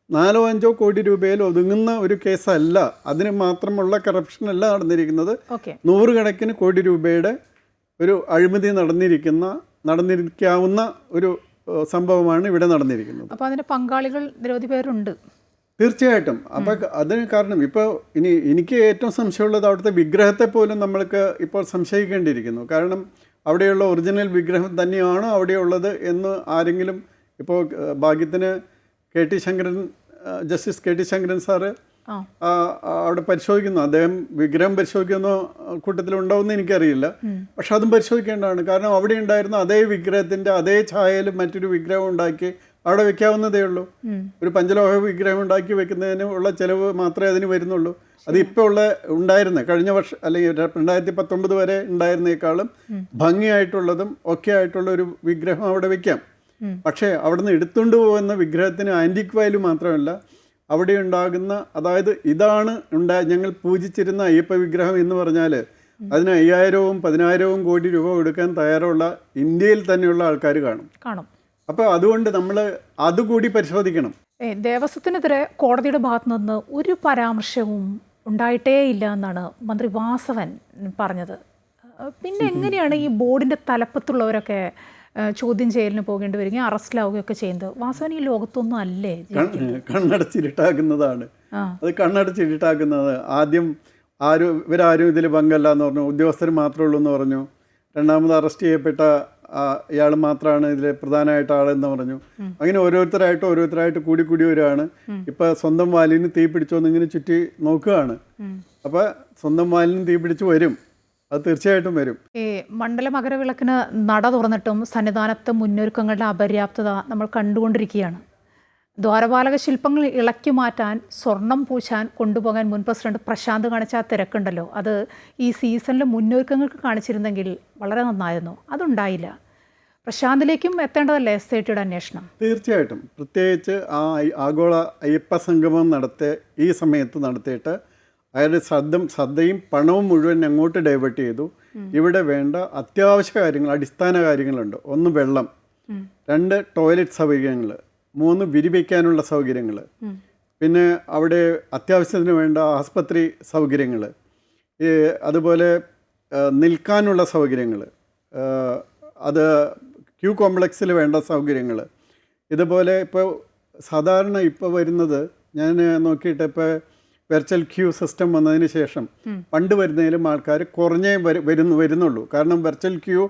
4-5 കോടി രൂപയിൽ ഒതുങ്ങുന്ന ഒരു കേസല്ല, അതിന് മാത്രമുള്ള കറപ്ഷൻ അല്ല നടന്നിരിക്കുന്നത്. 100 കണക്കിന് കോടി രൂപയുടെ ഒരു അഴിമതി നടന്നിരിക്കാവുന്ന ഒരു സംഭവമാണ് ഇവിടെ നടന്നിരിക്കുന്നത്. അപ്പോൾ അതിൻ്റെ പങ്കാളികൾ നിരവധി പേരുണ്ട്. തീർച്ചയായിട്ടും. അപ്പം അതിന് കാരണം ഇപ്പോൾ എനിക്ക് ഏറ്റവും സംശയമുള്ളത് അവിടുത്തെ വിഗ്രഹത്തെ പോലും നമ്മൾക്ക് ഇപ്പോൾ സംശയിക്കേണ്ടിയിരിക്കുന്നു. കാരണം അവിടെയുള്ള ഒറിജിനൽ വിഗ്രഹം തന്നെയാണോ അവിടെയുള്ളത് എന്ന് ആരെങ്കിലും ഇപ്പോൾ ഭാഗ്യത്തിന് justice K T Sankaran sir അവിടെ പരിശോധിക്കുന്നു. അദ്ദേഹം വിഗ്രഹം പരിശോധിക്കുന്ന കൂട്ടത്തിലുണ്ടാവുമെന്ന് എനിക്കറിയില്ല, പക്ഷെ അതും പരിശോധിക്കേണ്ടതാണ്. കാരണം അവിടെ ഉണ്ടായിരുന്ന അതേ വിഗ്രഹത്തിൻ്റെ അതേ ഛായയിൽ മറ്റൊരു വിഗ്രഹം ഉണ്ടാക്കി അവിടെ വെക്കാവുന്നതേ ഉള്ളൂ. ഒരു പഞ്ചലോഹ വിഗ്രഹം ഉണ്ടാക്കി വെക്കുന്നതിന് ഉള്ള ചിലവ് മാത്രമേ അതിന് വരുന്നുള്ളൂ. അത് ഇപ്പോൾ ഉണ്ടായിരുന്ന കഴിഞ്ഞ വർഷം അല്ലെങ്കിൽ 2019 വരെ ഉണ്ടായിരുന്നേക്കാളും ഭംഗിയായിട്ടുള്ളതും ഒക്കെ ആയിട്ടുള്ള ഒരു വിഗ്രഹം അവിടെ വെക്കാം. പക്ഷേ അവിടെ നിന്ന് എടുത്തുകൊണ്ട് പോകുന്ന വിഗ്രഹത്തിന് ആൻറ്റിക് വാല്യൂ മാത്രമല്ല, അവിടെ ഉണ്ടാകുന്ന, അതായത് ഇതാണ് ഞങ്ങൾ പൂജിച്ചിരുന്ന അയ്യപ്പ വിഗ്രഹം എന്ന് പറഞ്ഞാൽ അതിന് 5,000-ഉം 10,000-ഉം കോടി രൂപ കൊടുക്കാൻ തയ്യാറുള്ള ഇന്ത്യയിൽ തന്നെയുള്ള ആൾക്കാർ കാണും. അപ്പോൾ അതുകൊണ്ട് നമ്മൾ അതുകൂടി പരിശോധിക്കണം. ദേവസ്വത്തിനെതിരെ കോടതിയുടെ ഭാഗത്തു നിന്ന് ഒരു പരാമർശവും ഉണ്ടായിട്ടേ ഇല്ല എന്നാണ് മന്ത്രി വാസവൻ പറഞ്ഞത്. പിന്നെ എങ്ങനെയാണ് ഈ ബോർഡിൻ്റെ തലപ്പത്തുള്ളവരൊക്കെ ചോദ്യം ചെയ്യലിന് പോകേണ്ടി വരികയും അറസ്റ്റിലാവുകയൊക്കെ ചെയ്യുന്നത്? വാസവൻ ഈ ലോകത്തൊന്നും അല്ലേ? കണ്ണടച്ചിരിട്ടാക്കുന്നതാണ് അത്. കണ്ണടച്ചിരിട്ടാക്കുന്നത് ആദ്യം ഇവരാരും ഇതിൽ പങ്കല്ല എന്ന് പറഞ്ഞു, ഉദ്യോഗസ്ഥർ മാത്രമേ ഉള്ളൂ എന്ന് പറഞ്ഞു. രണ്ടാമത് അറസ്റ്റ് ചെയ്യപ്പെട്ട ഇയാൾ മാത്രമാണ് ഇതിൽ പ്രധാനമായിട്ട് ആളെന്ന് പറഞ്ഞു. അങ്ങനെ ഓരോരുത്തരായിട്ട് കൂടി വരികയാണ്. ഇപ്പം സ്വന്തം വാലിന് തീ പിടിച്ചോന്ന് ഇങ്ങനെ ചുറ്റി നോക്കുകയാണ്. അപ്പം സ്വന്തം വാലിന് തീ പിടിച്ച് വരും, അത് തീർച്ചയായിട്ടും വരും. ഈ മണ്ഡല മകരവിളക്കിന് നട തുറന്നിട്ടും സന്നിധാനത്തെ മുന്നൊരുക്കങ്ങളുടെ അപര്യാപ്തത നമ്മൾ കണ്ടുകൊണ്ടിരിക്കുകയാണ്. ദ്വാരപാലക ശില്പങ്ങൾ ഇളക്കി മാറ്റാൻ, സ്വർണം പൂശാൻ കൊണ്ടുപോകാൻ മുൻ പ്രസിഡന്റ് പ്രശാന്ത് കാണിച്ച ആ തിരക്കുണ്ടല്ലോ, അത് ഈ സീസണിലെ മുന്നൊരുക്കങ്ങൾക്ക് കാണിച്ചിരുന്നെങ്കിൽ വളരെ നന്നായിരുന്നു. അതുണ്ടായില്ല. പ്രശാന്തിലേക്കും എത്തേണ്ടതല്ലേ SITയുടെ അന്വേഷണം? തീർച്ചയായിട്ടും. പ്രത്യേകിച്ച് ആ ആഗോള അയ്യപ്പ സംഗമം ഈ സമയത്ത് നടത്തിയിട്ട് അയാളുടെ ശ്രദ്ധയും പണവും മുഴുവൻ അങ്ങോട്ട് ഡൈവേർട്ട് ചെയ്തു. ഇവിടെ വേണ്ട അത്യാവശ്യ കാര്യങ്ങൾ, അടിസ്ഥാന കാര്യങ്ങളുണ്ട്. 1 വെള്ളം, 2 ടോയ്ലറ്റ് സൗകര്യങ്ങൾ, 3 വിരിവയ്ക്കാനുള്ള സൗകര്യങ്ങൾ, പിന്നെ അവിടെ അത്യാവശ്യത്തിന് വേണ്ട ആസ്പത്രി സൗകര്യങ്ങൾ, അതുപോലെ നിൽക്കാനുള്ള സൗകര്യങ്ങൾ, അത് ക്യൂ കോംപ്ലക്സിൽ വേണ്ട സൗകര്യങ്ങൾ. ഇതുപോലെ ഇപ്പോൾ സാധാരണ ഇപ്പോൾ വരുന്നത് ഞാൻ നോക്കിയിട്ട് ഇപ്പോൾ വെർച്വൽ ക്യൂ സിസ്റ്റം വന്നതിന് ശേഷം പണ്ട് വരുന്നതിലും ആൾക്കാർ കുറഞ്ഞേ വരുന്നുള്ളൂ. കാരണം virtual queue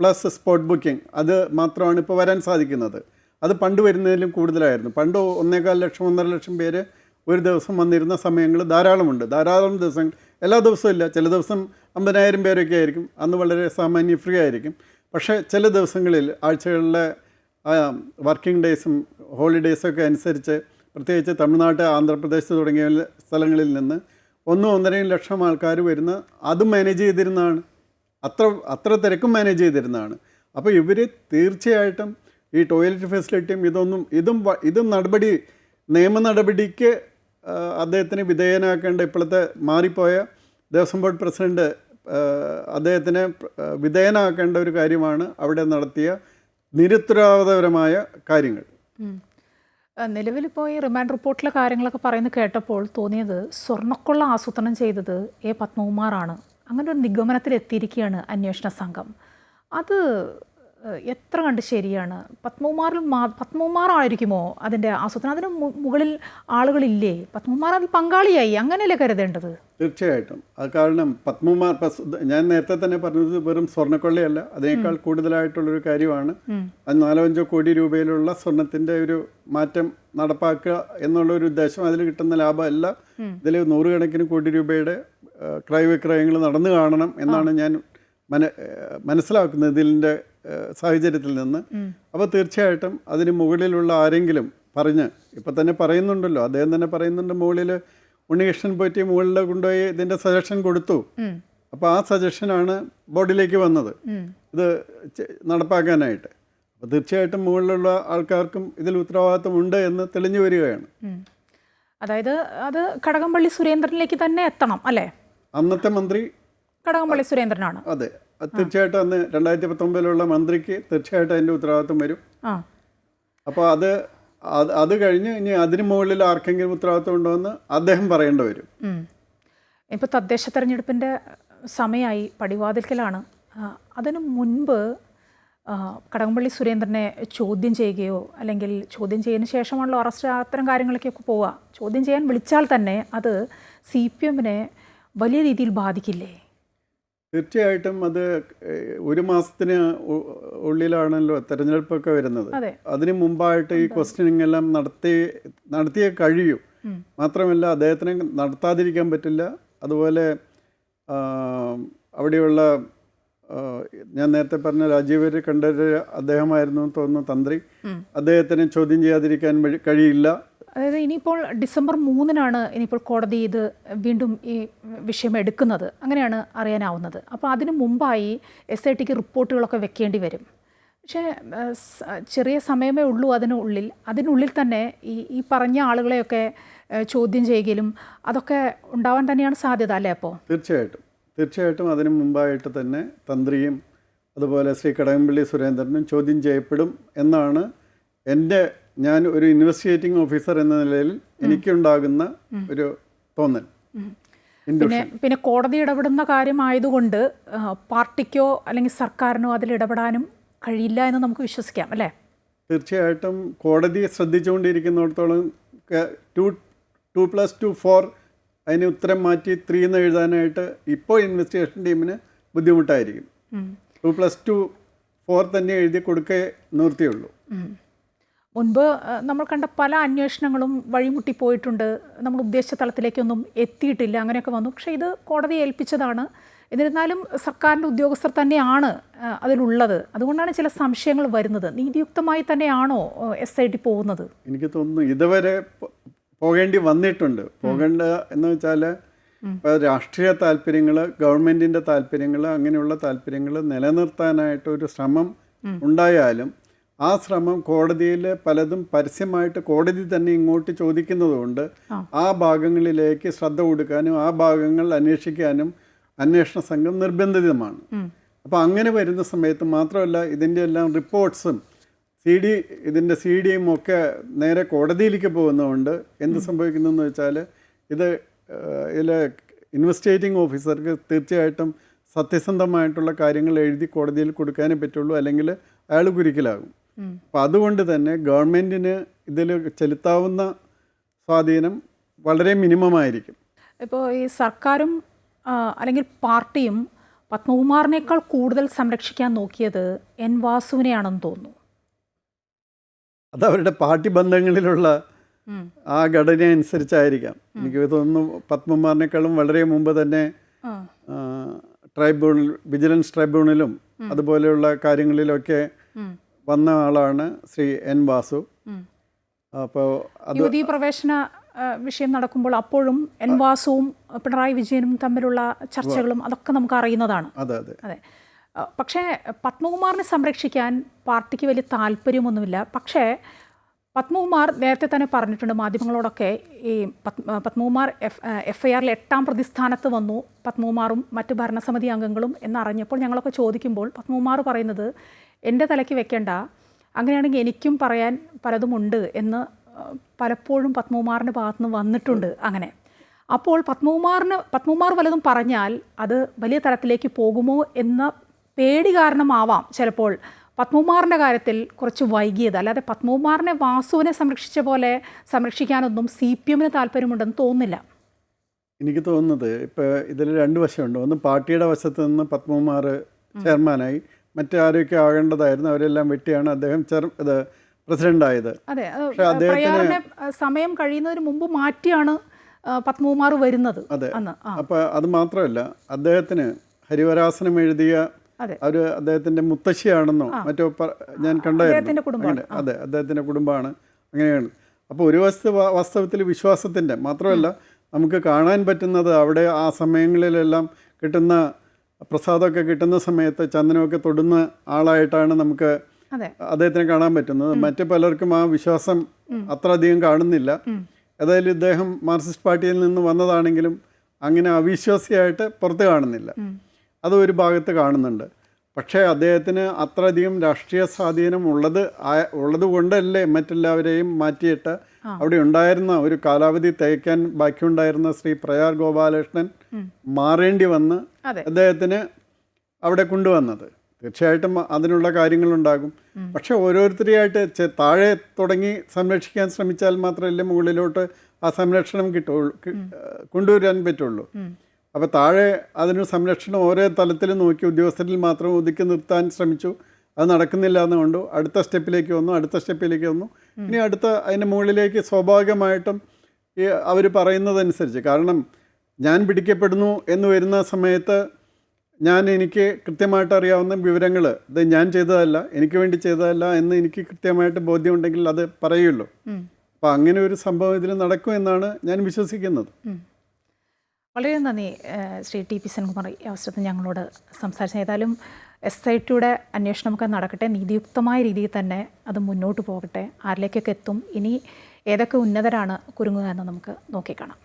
plus spot booking അത് മാത്രമാണ് ഇപ്പോൾ വരാൻ സാധിക്കുന്നത്. അത് പണ്ട് വരുന്നതിലും കൂടുതലായിരുന്നു. പണ്ട് 1.25 ലക്ഷം 1.5 ലക്ഷം പേര് ഒരു ദിവസം വന്നിരുന്ന സമയങ്ങൾ ധാരാളം ദിവസങ്ങൾ, എല്ലാ ദിവസവും ഇല്ല, ചില ദിവസം 50,000 പേരൊക്കെ ആയിരിക്കും. അന്ന് വളരെ സാമാന്യ ഫ്രീ ആയിരിക്കും. പക്ഷേ ചില ദിവസങ്ങളിൽ ആഴ്ചകളിലെ വർക്കിംഗ് ഡേയ്സും ഹോളിഡേയ്സൊക്കെ അനുസരിച്ച് പ്രത്യേകിച്ച് തമിഴ്നാട്, ആന്ധ്രാപ്രദേശ് തുടങ്ങിയ സ്ഥലങ്ങളിൽ നിന്ന് 1-1.5 ലക്ഷം ആൾക്കാർ വരുന്ന അതും മാനേജ് ചെയ്തിരുന്നതാണ്. അത്ര തിരക്കും മാനേജ് ചെയ്തിരുന്നതാണ്. അപ്പോൾ ഇവർ തീർച്ചയായിട്ടും ഈ ടോയ്ലറ്റ് ഫെസിലിറ്റിയും ഇതും നിയമ നടപടിക്ക് അദ്ദേഹത്തിന് വിധേയനാക്കേണ്ട ഇപ്പോഴത്തെ മാറിപ്പോയ ദേവസ്വം ബോർഡ് പ്രസിഡന്റ് അദ്ദേഹത്തിനെ വിധേയനാക്കേണ്ട ഒരു കാര്യമാണ് അവിടെ നടത്തിയ നിരുത്തരവാദപരമായ കാര്യങ്ങൾ. നിലവിലിപ്പോൾ ഈ റിമാൻഡ് റിപ്പോർട്ടിലെ കാര്യങ്ങളൊക്കെ പറയുന്നത് കേട്ടപ്പോൾ തോന്നിയത് സ്വർണ്ണക്കൊള്ള ആസൂത്രണം ചെയ്തത് എ പത്മകുമാറാണ്. അങ്ങനെ ഒരു നിഗമനത്തിലെത്തിയിരിക്കുകയാണ് അന്വേഷണ സംഘം. അത് എത്ര കണ്ട് ശരിയാണ്? പത്മകുമാറായിരിക്കുമോ അതിൻ്റെ ആസൂത്രണം? അതിന് മുകളിൽ ആളുകളില്ലേ? പത്മകുമാർ അതിൽ പങ്കാളിയായി, അങ്ങനെയല്ലേ കരുതേണ്ടത്? തീർച്ചയായിട്ടും. അത് കാരണം പത്മകുമാർ, ഞാൻ നേരത്തെ തന്നെ പറഞ്ഞത് വെറും സ്വർണ്ണക്കൊള്ളയല്ല, അതിനേക്കാൾ കൂടുതലായിട്ടുള്ളൊരു കാര്യമാണ്. അത് 4-5 കോടി രൂപയിലുള്ള സ്വർണത്തിൻ്റെ ഒരു മാറ്റം നടപ്പാക്കുക എന്നുള്ളൊരു ഉദ്ദേശം. അതിൽ കിട്ടുന്ന ലാഭമല്ല, ഇതിൽ 100 കണക്കിന് കോടി രൂപയുടെ ക്രയവിക്രയങ്ങൾ നടന്നു കാണണം എന്നാണ് ഞാൻ മനസ്സിലാക്കുന്നത് ഇതിൻ്റെ സാഹചര്യത്തിൽ നിന്ന്. അപ്പോൾ തീർച്ചയായിട്ടും അതിന് മുകളിലുള്ള ആരെങ്കിലും പറഞ്ഞ്, ഇപ്പം തന്നെ പറയുന്നുണ്ടല്ലോ, അദ്ദേഹം തന്നെ പറയുന്നുണ്ട്, മുകളിൽ ഉണ്ണികൃഷ്ണൻ പോറ്റി മുകളിൽ കൊണ്ടുപോയി ഇതിൻ്റെ സജഷൻ കൊടുത്തു. അപ്പോൾ ആ സജഷനാണ് ബോർഡിലേക്ക് വന്നത് ഇത് നടപ്പാക്കാനായിട്ട്. അപ്പോൾ തീർച്ചയായിട്ടും മുകളിലുള്ള ആൾക്കാർക്കും ഇതിൽ ഉത്തരവാദിത്വമുണ്ട് എന്ന് തെളിഞ്ഞു വരികയാണ്. അതായത് അത് കടകംപള്ളി സുരേന്ദ്രനിലേക്ക് തന്നെ എത്തണം അല്ലേ? അന്നത്തെ മന്ത്രി കടകംപള്ളി സുരേന്ദ്രനാണ്. അതെ, തീർച്ചയായിട്ടും അന്ന് 2019 മന്ത്രിക്ക് തീർച്ചയായിട്ടും അതിൻ്റെ ഉത്തരവാദിത്വം വരും. അപ്പോൾ അത് കഴിഞ്ഞ് ഇനി അതിന് മുകളിൽ ആർക്കെങ്കിലും ഉത്തരവാദിത്വം ഉണ്ടോ എന്ന് അദ്ദേഹം പറയേണ്ടി വരും. ഇപ്പോൾ തദ്ദേശ തെരഞ്ഞെടുപ്പിൻ്റെ സമയമായി, പടിവാതിൽക്കലാണ്. അതിനു മുൻപ് കടകംപള്ളി സുരേന്ദ്രനെ ചോദ്യം ചെയ്യുകയോ അല്ലെങ്കിൽ ചോദ്യം ചെയ്തതിന് ശേഷമാണല്ലോ അറസ്റ്റ്, അത്തരം കാര്യങ്ങളൊക്കെ പോവുക. ചോദ്യം ചെയ്യാൻ വിളിച്ചാൽ തന്നെ അത് CPMനെ വലിയ രീതിയിൽ ബാധിക്കില്ലേ? തീർച്ചയായിട്ടും. അത് 1 മാസത്തിന് ഉള്ളിലാണല്ലോ തെരഞ്ഞെടുപ്പൊക്കെ വരുന്നത്. അതിന് മുമ്പായിട്ട് ഈ ക്വസ്റ്റ്യനിങ് എല്ലാം നടത്തിയേ കഴിയൂ. മാത്രമല്ല അദ്ദേഹത്തിനെ നടത്താതിരിക്കാൻ പറ്റില്ല. അതുപോലെ അവിടെയുള്ള ഞാൻ നേരത്തെ പറഞ്ഞ രാജീവ് കണ്ഠര് അദ്ദേഹമായിരുന്നു തോന്നുന്നു തന്ത്രി. അദ്ദേഹത്തിനെ ചോദ്യം ചെയ്യാതിരിക്കാൻ കഴിയില്ല. അതായത് ഇനിയിപ്പോൾ ഡിസംബർ 3-നാണ് ഇനിയിപ്പോൾ കോടതി ഇത് വീണ്ടും ഈ വിഷയം എടുക്കുന്നത്, അങ്ങനെയാണ് അറിയാനാവുന്നത്. അപ്പോൾ അതിനു മുമ്പായി SITക്ക് റിപ്പോർട്ടുകളൊക്കെ വെക്കേണ്ടി വരും. പക്ഷേ ചെറിയ സമയമേ ഉള്ളൂ അതിനുള്ളിൽ തന്നെ ഈ പറഞ്ഞ ആളുകളെയൊക്കെ ചോദ്യം ചെയ്യുകയും അതൊക്കെ ഉണ്ടാവാൻ തന്നെയാണ് സാധ്യത അല്ലേ? അപ്പോൾ തീർച്ചയായിട്ടും അതിനു മുമ്പായിട്ട് തന്നെ തന്ത്രിയും അതുപോലെ ശ്രീ കടകംപള്ളി സുരേന്ദ്രനും ചോദ്യം ചെയ്യപ്പെടും എന്നാണ് ഞാൻ ഒരു ഇൻവെസ്റ്റിഗേറ്റിംഗ് ഓഫീസർ എന്ന നിലയിൽ എനിക്കുണ്ടാകുന്ന ഒരു തോന്നൽ. പിന്നെ കോടതി ഇടപെടുന്ന കാര്യമായതുകൊണ്ട് പാർട്ടിക്കോ അല്ലെങ്കിൽ സർക്കാരിനോ അതിൽ ഇടപെടാനും കഴിയില്ല എന്ന് നമുക്ക് വിശ്വസിക്കാം അല്ലേ? തീർച്ചയായിട്ടും കോടതി ശ്രദ്ധിച്ചുകൊണ്ടിരിക്കുന്നിടത്തോളം 2+2 4 അതിന് ഉത്തരം മാറ്റി 3 എന്ന് എഴുതാനായിട്ട് ഇപ്പോൾ ഇൻവെസ്റ്റിഗേഷൻ ടീമിന് ബുദ്ധിമുട്ടായിരിക്കും. 2+2 4 തന്നെ എഴുതി കൊടുക്കേ നിർത്തിയുള്ളൂ. മുൻപ് നമ്മൾ കണ്ട പല അന്വേഷണങ്ങളും വഴിമുട്ടിപ്പോയിട്ടുണ്ട്, നമ്മൾ ഉദ്ദേശിച്ച തലത്തിലേക്കൊന്നും എത്തിയിട്ടില്ല, അങ്ങനെയൊക്കെ വന്നു. പക്ഷേ ഇത് കോടതിയെ ഏൽപ്പിച്ചതാണ്. എന്നിരുന്നാലും സർക്കാരിൻ്റെ ഉദ്യോഗസ്ഥർ തന്നെയാണ് അതിലുള്ളത്. അതുകൊണ്ടാണ് ചില സംശയങ്ങൾ വരുന്നത്. നീതിയുക്തമായി തന്നെയാണോ SIT പോകുന്നത്? എനിക്ക് തോന്നുന്നു ഇതുവരെ പോകേണ്ടി വന്നിട്ടുണ്ട്. പോകേണ്ട എന്ന് വെച്ചാൽ രാഷ്ട്രീയ താല്പര്യങ്ങൾ, ഗവൺമെൻറ്റിൻ്റെ താല്പര്യങ്ങൾ, അങ്ങനെയുള്ള താല്പര്യങ്ങൾ നിലനിർത്താനായിട്ടൊരു ശ്രമം ഉണ്ടായാലും ആ ശ്രമം കോടതിയിൽ പലതും പരസ്യമായിട്ട് കോടതി തന്നെ ഇങ്ങോട്ട് ചോദിക്കുന്നതുകൊണ്ട് ആ ഭാഗങ്ങളിലേക്ക് ശ്രദ്ധ കൊടുക്കാനും ആ ഭാഗങ്ങൾ അന്വേഷിക്കാനും അന്വേഷണ സംഘം നിർബന്ധിതമാണ്. അപ്പോൾ അങ്ങനെ വരുന്ന സമയത്ത് മാത്രമല്ല ഇതിൻ്റെ എല്ലാം റിപ്പോർട്ട്സും ഇതിൻ്റെ CD-യും ഒക്കെ നേരെ കോടതിയിലേക്ക് പോകുന്നതുകൊണ്ട് എന്ത് സംഭവിക്കുന്നതെന്ന് വെച്ചാൽ ഇതിൽ ഇൻവെസ്റ്റിഗേറ്റിംഗ് ഓഫീസർക്ക് തീർച്ചയായിട്ടും സത്യസന്ധമായിട്ടുള്ള കാര്യങ്ങൾ എഴുതി കോടതിയിൽ കൊടുക്കാനേ പറ്റുള്ളൂ, അല്ലെങ്കിൽ അയാൾ കുരുക്കിലാകും. അപ്പം അതുകൊണ്ട് തന്നെ ഗവൺമെൻറ്റിന് ഇതിൽ ചെലുത്താവുന്ന സ്വാധീനം വളരെ മിനിമമായിരിക്കും. ഇപ്പോൾ ഈ സർക്കാരും അല്ലെങ്കിൽ പാർട്ടിയും പത്മകുമാറിനേക്കാൾ കൂടുതൽ സംരക്ഷിക്കാൻ നോക്കിയത് N വാസുവിനെയാണെന്ന് തോന്നുന്നു. അതവരുടെ പാർട്ടി ബന്ധങ്ങളിലുള്ള ആ ഘടന അനുസരിച്ചായിരിക്കാം. എനിക്ക് തോന്നുന്നു പത്മകുമാറിനേക്കാളും വളരെ മുമ്പ് തന്നെ വിജിലൻസ് ട്രൈബ്യൂണലും അതുപോലെയുള്ള കാര്യങ്ങളിലൊക്കെ വന്ന ആളാണ് ശ്രീ N വാസു. അപ്പോൾ യുവതീ പ്രവേശന വിഷയം നടക്കുമ്പോൾ അപ്പോഴും N വാസുവും പിണറായി വിജയനും തമ്മിലുള്ള ചർച്ചകളും അതൊക്കെ നമുക്ക് അറിയുന്നതാണ്. അതെ. പക്ഷേ പത്മകുമാറിനെ സംരക്ഷിക്കാൻ പാർട്ടിക്ക് വലിയ താല്പര്യമൊന്നുമില്ല. പക്ഷേ പത്മകുമാർ നേരത്തെ തന്നെ പറഞ്ഞിട്ടുണ്ട് മാധ്യമങ്ങളോടൊക്കെ, ഈ പത്മകുമാർ FIR-ൽ 8ാം പ്രതിസ്ഥാനത്ത് വന്നു, പത്മകുമാറും മറ്റ് ഭരണസമിതി അംഗങ്ങളും എന്നറിഞ്ഞപ്പോൾ ഞങ്ങളൊക്കെ ചോദിക്കുമ്പോൾ പത്മകുമാർ പറയുന്നത് എൻ്റെ തലയ്ക്ക് വെക്കേണ്ട, അങ്ങനെയാണെങ്കിൽ എനിക്കും പറയാൻ പലതുമുണ്ട് എന്ന് പലപ്പോഴും പത്മകുമാറിൻ്റെ ഭാഗത്തുനിന്ന് വന്നിട്ടുണ്ട്. അങ്ങനെ അപ്പോൾ പത്മകുമാർ വല്ലതും പറഞ്ഞാൽ അത് വലിയ തലത്തിലേക്ക് പോകുമോ എന്ന പേടി കാരണമാവാം ചിലപ്പോൾ പത്മകുമാറിൻ്റെ കാര്യത്തിൽ കുറച്ച് വൈകിയത്. അല്ലാതെ പത്മകുമാറിനെ വാസുവിനെ സംരക്ഷിച്ച പോലെ സംരക്ഷിക്കാനൊന്നും CPM-ന് താല്പര്യമുണ്ടെന്ന് തോന്നുന്നില്ല. എനിക്ക് തോന്നുന്നത് ഇപ്പോൾ ഇതിൽ രണ്ട് വശമുണ്ട്. ഒന്ന്, പാർട്ടിയുടെ വശത്ത് നിന്ന് പത്മകുമാർ ചെയർമാനായി, മറ്റാരൊക്കെ ആകേണ്ടതായിരുന്നു അവരെല്ലാം വെട്ടിയാണ് അദ്ദേഹം പ്രസിഡൻ്റായത്. അതെ, പ്രയാറിനെ സമയം കഴിയുന്നതിന് മുമ്പ് മാറ്റിയാണ് പത്മകുമാർ വരുന്നത്. അതെ, അപ്പോൾ അത് മാത്രമല്ല, അദ്ദേഹത്തിന് ഹരിവരാസനം എഴുതിയ അദ്ദേഹത്തിൻ്റെ മുത്തശ്ശിയാണെന്നോ മറ്റോ ഞാൻ കണ്ടായിരുന്നു. അതെ, അദ്ദേഹത്തിൻ്റെ കുടുംബമാണ്, അങ്ങനെയാണ്. അപ്പോൾ ഒരു വാസ്തവത്തിൽ വിശ്വാസത്തിൻ്റെ മാത്രമല്ല, നമുക്ക് കാണാൻ പറ്റുന്നത് അവിടെ ആ സമയങ്ങളിലെല്ലാം കിട്ടുന്ന പ്രസാദമൊക്കെ കിട്ടുന്ന സമയത്ത് ചന്ദനമൊക്കെ തൊടുന്ന ആളായിട്ടാണ് നമുക്ക് അദ്ദേഹത്തിനെ കാണാൻ പറ്റുന്നത്. മറ്റു പലർക്കും ആ വിശ്വാസം അത്ര അധികം കാണുന്നില്ല. ഏതായാലും ഇദ്ദേഹം മാർക്സിസ്റ്റ് പാർട്ടിയിൽ നിന്ന് വന്നതാണെങ്കിലും അങ്ങനെ അവിശ്വാസിയായിട്ട് പുറത്ത് കാണുന്നില്ല. അത് ഒരു ഭാഗത്ത് കാണുന്നുണ്ട്. പക്ഷേ അദ്ദേഹത്തിന് അത്രയധികം രാഷ്ട്രീയ സ്വാധീനം ഉള്ളത് കൊണ്ടല്ലേ മറ്റെല്ലാവരെയും മാറ്റിയിട്ട് അവിടെ ഉണ്ടായിരുന്ന ഒരു കാലാവധി തയ്ക്കാൻ ബാക്കിയുണ്ടായിരുന്ന ശ്രീ പ്രയാർ ഗോപാലകൃഷ്ണൻ മാറേണ്ടി വന്ന് അദ്ദേഹത്തിന് അവിടെ കൊണ്ടുവന്നത്. തീർച്ചയായിട്ടും അതിനുള്ള കാര്യങ്ങളുണ്ടാകും. പക്ഷെ ഓരോരുത്തരെയായിട്ട് താഴെ തുടങ്ങി സംരക്ഷിക്കാൻ ശ്രമിച്ചാൽ മാത്രമല്ലേ മുകളിലോട്ട് ആ സംരക്ഷണം കൊണ്ടുവരാൻ പറ്റുള്ളൂ. അപ്പോൾ താഴെ അതിന് സംരക്ഷണം ഓരോ തലത്തിലും നോക്കി ഉദ്യോഗസ്ഥരിൽ മാത്രം ഒതുക്കി നിർത്താൻ ശ്രമിച്ചു. അത് നടക്കുന്നില്ല എന്നുകൊണ്ട് അടുത്ത സ്റ്റെപ്പിലേക്ക് വന്നു. ഇനി അതിൻ്റെ മുകളിലേക്ക് സ്വാഭാവികമായിട്ടും അവർ പറയുന്നതനുസരിച്ച്, കാരണം ഞാൻ പിടിക്കപ്പെടുന്നു എന്ന് വരുന്ന സമയത്ത് എനിക്ക് കൃത്യമായിട്ട് അറിയാവുന്ന വിവരങ്ങൾ, ഇത് ഞാൻ ചെയ്തതല്ല, എനിക്ക് വേണ്ടി ചെയ്തതല്ല എന്ന് എനിക്ക് കൃത്യമായിട്ട് ബോധ്യമുണ്ടെങ്കിൽ അത് പറയുള്ളൂ. അപ്പോൾ അങ്ങനെ ഒരു സംഭവം ഇതിൽ നടക്കുമെന്നാണ് ഞാൻ വിശ്വസിക്കുന്നത്. വളരെ നന്ദി ശ്രീ TP സെൻകുമാർ ഈ അവസരത്തിൽ ഞങ്ങളോട് സംസാരിച്ച. ഏതായാലും SITയുടെ അന്വേഷണമൊക്കെ നടക്കട്ടെ, നീതിയുക്തമായ രീതിയിൽ തന്നെ അത് മുന്നോട്ട് പോകട്ടെ. ആരിലേക്കൊക്കെ എത്തും, ഇനി ഏതൊക്കെ ഉന്നതരാണ് കുരുങ്ങുക എന്ന് നമുക്ക് നോക്കിക്കാണാം.